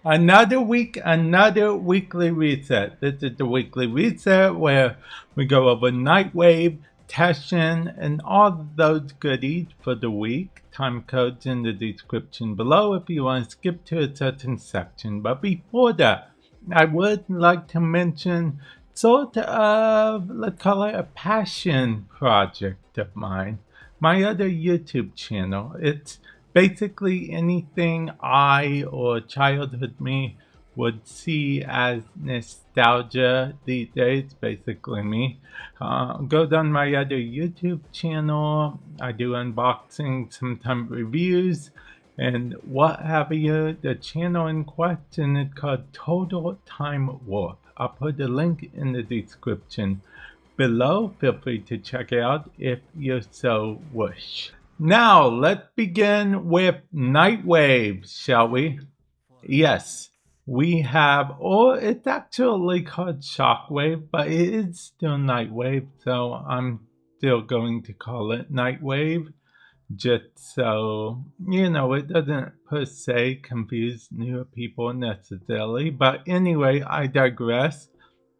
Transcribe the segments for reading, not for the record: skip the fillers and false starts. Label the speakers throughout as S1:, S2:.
S1: Another week, another weekly reset. This is the weekly reset where we go over Nightwave, Teshin, and all those goodies for the week. Time codes in the description below if you want to skip to a certain section. But before that, I would like to mention sort of, let's call it a passion project of mine. My other YouTube channel. It's basically anything I or childhood me would see as nostalgia these days, basically me. Goes on my other YouTube channel. I do unboxing, sometimes reviews, and what have you. The channel in question is called Total Time Warp. I'll put the link in the description below. Feel free to check it out if you so wish. Now, let's begin with Nightwave, shall we? Yes, we have, or it's actually called Shockwave, but it is still Nightwave, so I'm still going to call it Nightwave, just so, it doesn't per se confuse newer people necessarily. But anyway, I digress.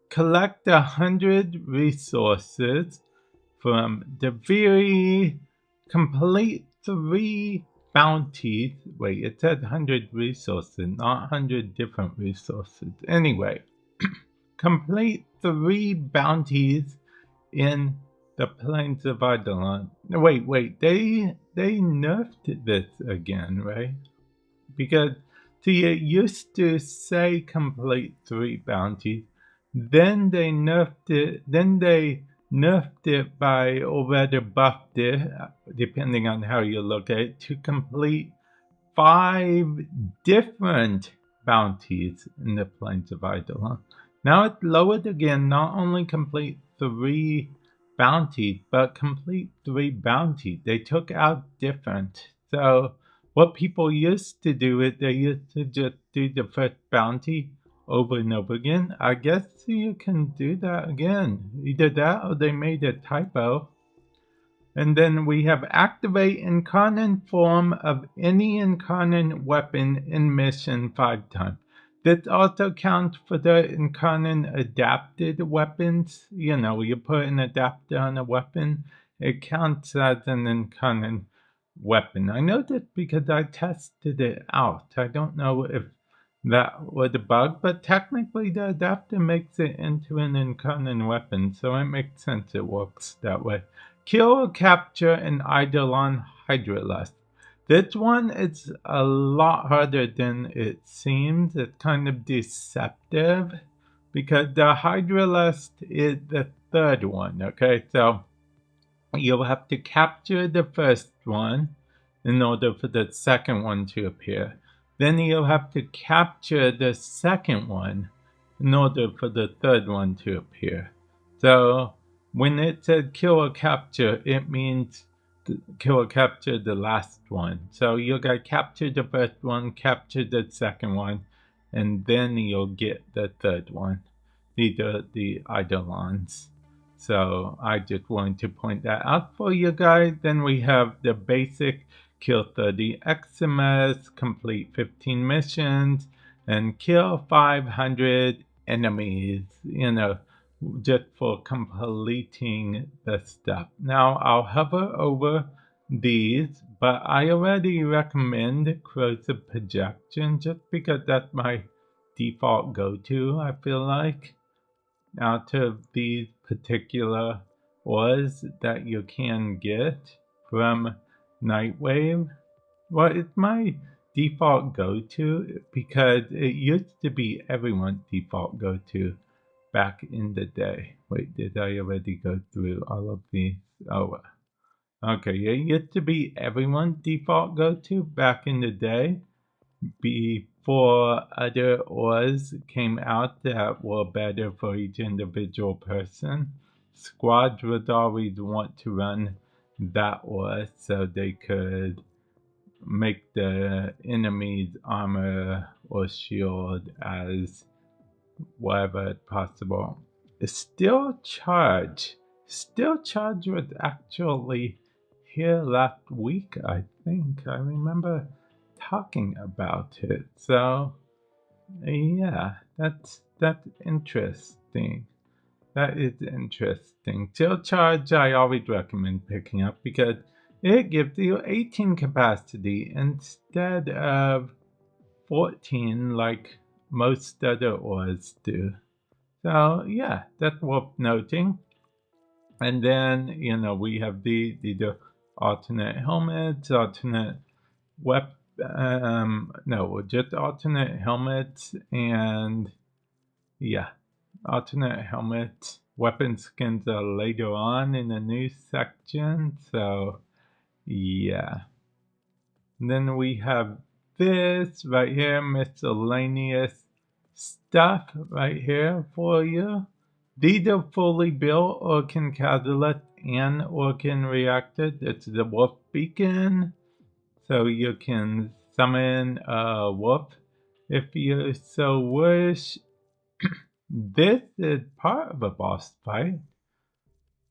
S1: Collect 100 resources from the very complete 3 bounties. Wait, it said 100 resources, not 100 different resources. Anyway, complete 3 bounties in the Plains of Eidolon. Wait, they nerfed this again, right? Because, see, it used to say complete 3 bounties, then they nerfed it by, or rather buffed it, depending on how you look at it, to complete 5 different bounties in the Plains of Eidolon. Now it's lowered again, not only complete 3 bounties, but complete 3 bounties. They took out different. So what people used to do is they used to just do the first bounty over and over again. I guess you can do that again. Either that or they made a typo. And then we have activate Incarnon form of any Incarnon weapon in mission 5 times. This also counts for the Incarnon adapted weapons. You put an adapter on a weapon, it counts as an Incarnon weapon. I know this because I tested it out. I don't know if that was a bug, but technically the adapter makes it into an Incarnon weapon, so it makes sense it works that way. Kill or capture an Eidolon Hydralust. This one is a lot harder than it seems. It's kind of deceptive because the Hydralust is the 3rd one, okay? So you'll have to capture the first one in order for the second one to appear. Then you'll have to capture the second one in order for the 3rd one to appear. So when it said kill or capture, it means kill or capture the last one. So you'll gotta capture the first one, capture the second one, and then you'll get the 3rd one. These are the Eidolons. So I just wanted to point that out for you guys. Then we have the basic kill 30 XMS, complete 15 missions, and kill 500 enemies, just for completing the stuff. Now, I'll hover over these, but I already recommend Corrosive Projection just because that's my default go-to, I feel like. Out of these particular ores that you can get from Nightwave, well, it's my default go-to because it used to be everyone's default go-to back in the day. Wait, did I already go through all of these? Oh, okay, it used to be everyone's default go-to back in the day before other ores came out that were better for each individual person. Squads would always want to run that ore so they could make the enemy's armor or shield as whatever possible. Still Charge was actually here last week, I think. I remember talking about it. So Yeah, that's interesting. That is interesting. Chill Charge I always recommend picking up because it gives you 18 capacity instead of 14 like most other ores do. So yeah, that's worth noting. And then, we have the alternate helmets, alternate no, just alternate helmets and yeah, alternate helmets. Weapon skins are later on in the new section, so yeah. And then we have this right here, miscellaneous stuff right here for you. These are fully built Orkin catalyst and Orkin reactor. It's the wolf beacon, so you can summon a wolf if you so wish. This is part of a boss fight.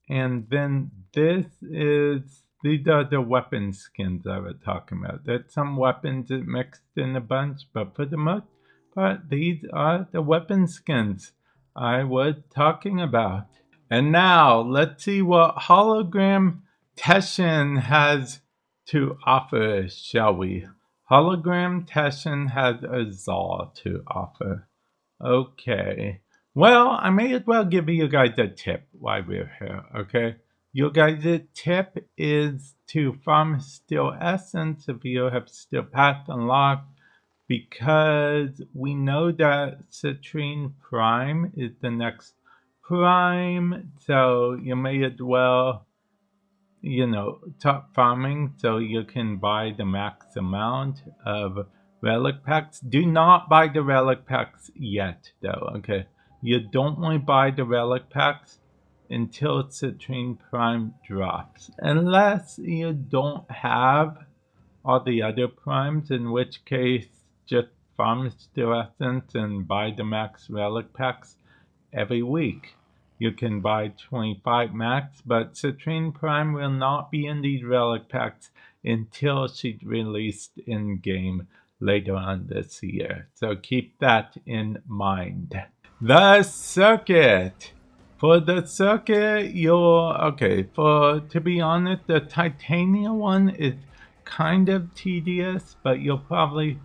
S1: And then these are the weapon skins I was talking about. There's some weapons that mixed in a bunch, but for the most part, these are the weapon skins I was talking about. And now, let's see what hologram Teshin has to offer, shall we? Hologram Teshin has a Zal to offer. Okay. Well, I may as well give you guys a tip while we're here, okay? Your guys' tip is to farm Steel Essence if you have Steel Path unlocked, because we know that Citrine Prime is the next Prime, so you may as well, top farming so you can buy the max amount of relic packs. Do not buy the relic packs yet, though, okay? You don't want to buy the relic packs until Citrine Prime drops, unless you don't have all the other primes, in which case just farm Steel Essence and buy the max relic packs every week. You can buy 25 max, but Citrine Prime will not be in these relic packs until she's released in game later on this year. So keep that in mind. The circuit. For the circuit, to be honest, the Titania one is kind of tedious, but you'll probably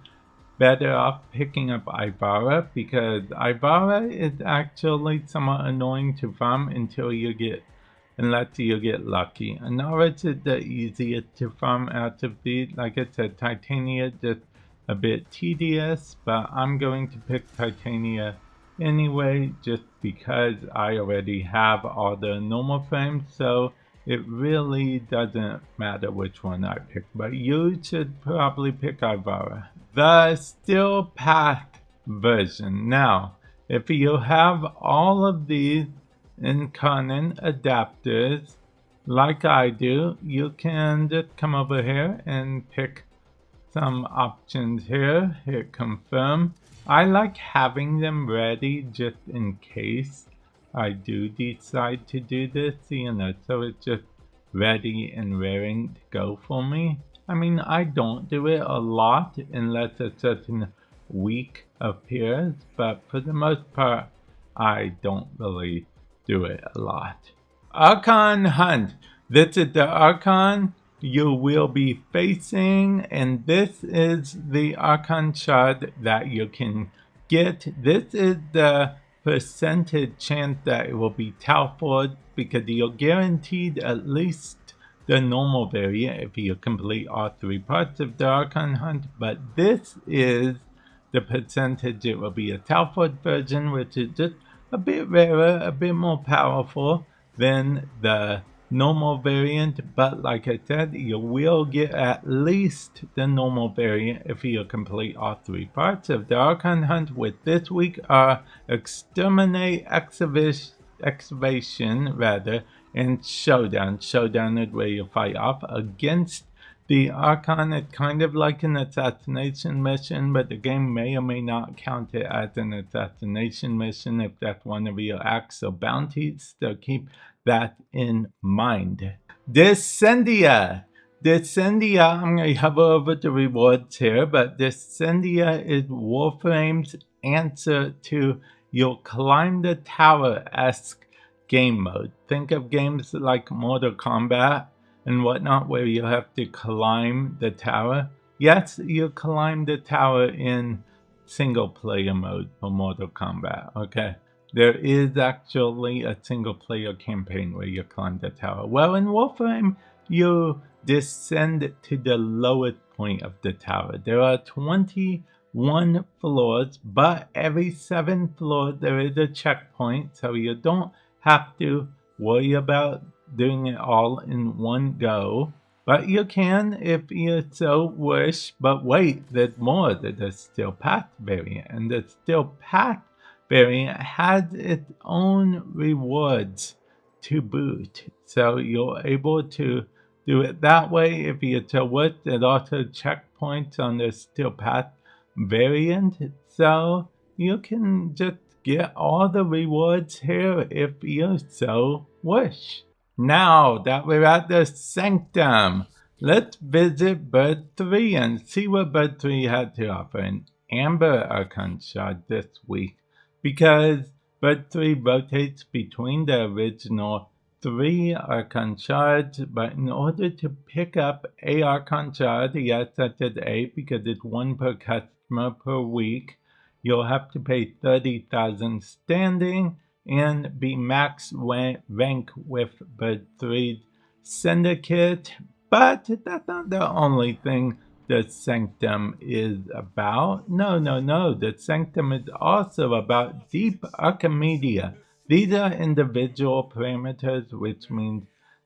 S1: better off picking up Ivara, because Ivara is actually somewhat annoying to farm unless you get lucky. And Norwich is the easiest to farm out of these. Like I said, Titania just a bit tedious, but I'm going to pick Titania anyway, just because I already have all the normal frames, so it really doesn't matter which one I pick, but you should probably pick Ivara. The Steel Path version. Now, if you have all of these Incarnon adapters, like I do, you can just come over here and pick some options here. Hit confirm. I like having them ready just in case I do decide to do this, so it's just ready and raring to go for me. I mean, I don't do it a lot unless a certain week appears, but for the most part, I don't really do it a lot. Archon Hunt. This is the Archon you will be facing, and this is the Archon shard that you can get. This is the percentage chance that it will be Talford, because you're guaranteed at least the normal variant if you complete all 3 parts of the Archon Hunt, but this is the percentage it will be a Talford version, which is just a bit rarer, a bit more powerful than the normal variant, but like I said, you will get at least the normal variant if you complete all 3 parts of the Archon Hunt. With this week are Exterminate, Excavation, and Showdown. Showdown is where you fight off against the Archon. It's kind of like an assassination mission, but the game may or may not count it as an assassination mission if that's one of your acts or bounties, so keep that in mind. Descendia. I'm going to hover over the rewards here, but Descendia is Warframe's answer to your climb the tower-esque game mode. Think of games like Mortal Kombat and whatnot where you have to climb the tower. Yes, you climb the tower in single player mode for Mortal Kombat, okay? There is actually a single player campaign where you climb the tower. Well, in Warframe, you descend to the lowest point of the tower. There are 21 floors, but every 7 floors there is a checkpoint, so you don't have to worry about doing it all in one go. But you can if you so wish. But wait, there's more. There's the Steel Path variant, and the Steel Path variant has its own rewards to boot. So you're able to do it that way if you so wish. There's also checkpoints on the Steel Path variant, so you can just get all the rewards here if you so wish. Now that we're at the Sanctum, let's visit Bird 3 and see what Bird 3 had to offer an Amber Archon Shard this week, because Bird 3 rotates between the original 3 Archon Shards, but in order to pick up a Archon Shard, yes, I said A because it's 1 per customer per week, you'll have to pay 30,000 standing and be max rank with Bird 3's Syndicate. But that's not the only thing the Sanctum is about. No. The Sanctum is also about Deep Archimedea. These are individual parameters, which means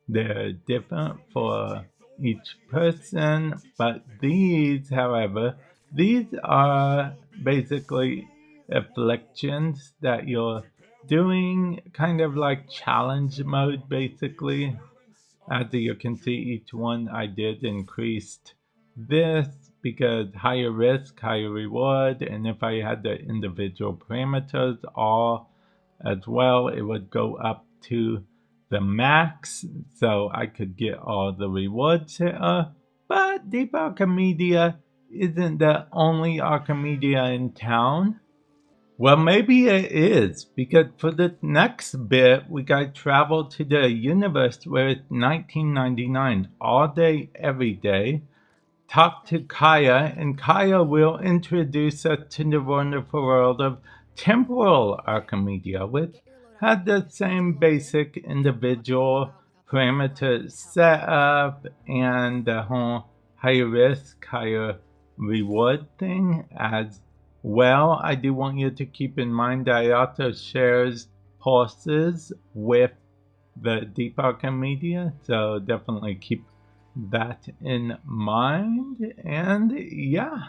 S1: they're different for each person. But these, however, these are basically afflictions that you're doing, kind of like challenge mode, basically. As you can see, each one I did increased this because higher risk, higher reward, and if I had the individual parameters all as well, it would go up to the max, so I could get all the rewards here. But Deep Archimedea isn't the only Archimedea in town. Well, maybe it is, because for the next bit, we got to travel to the universe where it's 1999, all day, every day. Talk to Kaya, and Kaya will introduce us to the wonderful world of Temporal Archimedea, which had the same basic individual parameter setup and the whole higher risk, higher reward thing as well. I do want you to keep in mind that it also shares pulses with the Deep Archimedea, so definitely keep that in mind. And yeah,